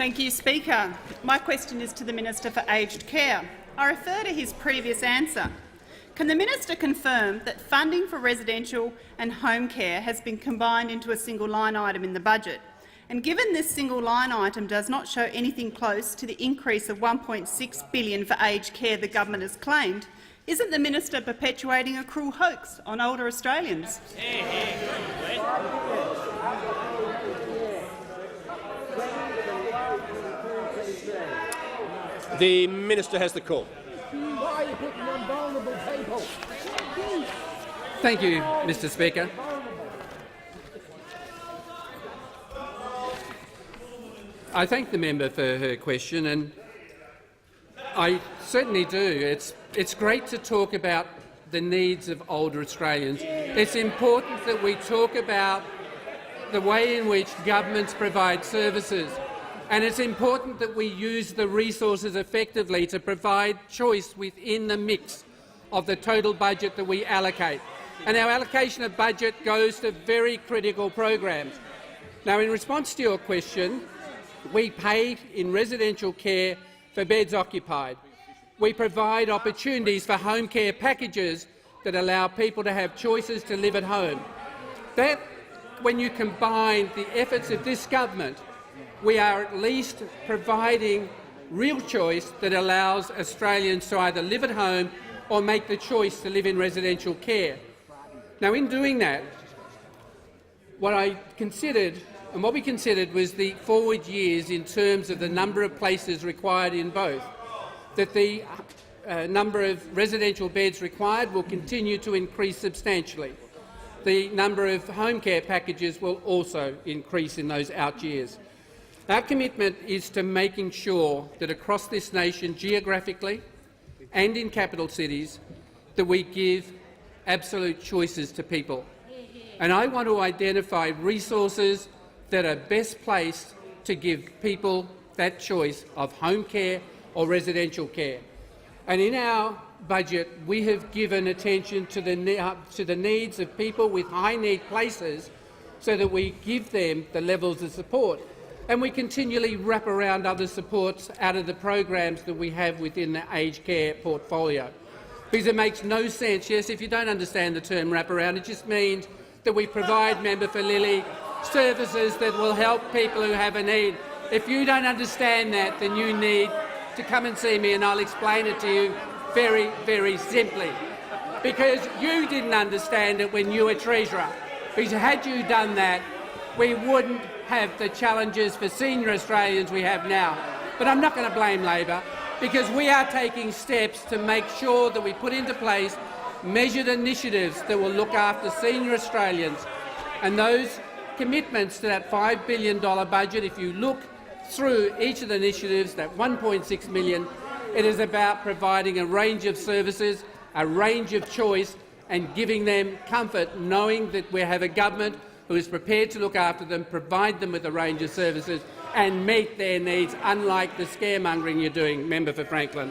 Thank you, Speaker. My question is to the Minister for Aged Care. I refer to his previous answer. Can the minister confirm that funding for residential and home care has been combined into a single line item in the budget? And given this single line item does not show anything close to the increase of $1.6 billion for aged care the government has claimed, isn't the minister perpetuating a cruel hoax on older Australians? The minister has the call. Why are you putting on vulnerable people? Thank you, Mr Speaker. I thank the member for her question, and I certainly do. It's great to talk about the needs of older Australians. It's important that we talk about the way in which governments provide services, and it's important that we use the resources effectively to provide choice within the mix of the total budget that we allocate. And our allocation of budget goes to very critical programs. Now, in response to your question, we pay in residential care for beds occupied. We provide opportunities for home care packages that allow people to have choices to live at home. That, when you combine the efforts of this government, we are at least providing real choice that allows Australians to either live at home or make the choice to live in residential care. Now, in doing that, what we considered was the forward years in terms of the number of places required in both, that the number of residential beds required will continue to increase substantially. The number of home care packages will also increase in those out years. Our commitment is to making sure that across this nation, geographically and in capital cities, that we give absolute choices to people. And I want to identify resources that are best placed to give people that choice of home care or residential care. And in our budget, we have given attention to the needs of people with high-need places so that we give them the levels of support. And we continually wrap around other supports out of the programs that we have within the aged care portfolio. Because it makes no sense, yes, if you don't understand the term wraparound, it just means that we provide, Member for Lilley, services that will help people who have a need. If you don't understand that, then you need to come and see me and I'll explain it to you very, very simply. Because you didn't understand it when you were Treasurer. Because had you done that, we wouldn't have the challenges for senior Australians we have now. But I'm not going to blame Labor, because we are taking steps to make sure that we put into place measured initiatives that will look after senior Australians. And those commitments to that $5 billion budget, if you look through each of the initiatives, that $1.6 million, it is about providing a range of services, a range of choice, and giving them comfort, knowing that we have a government who is prepared to look after them, provide them with a range of services and meet their needs, unlike the scaremongering you're doing, Member for Franklin.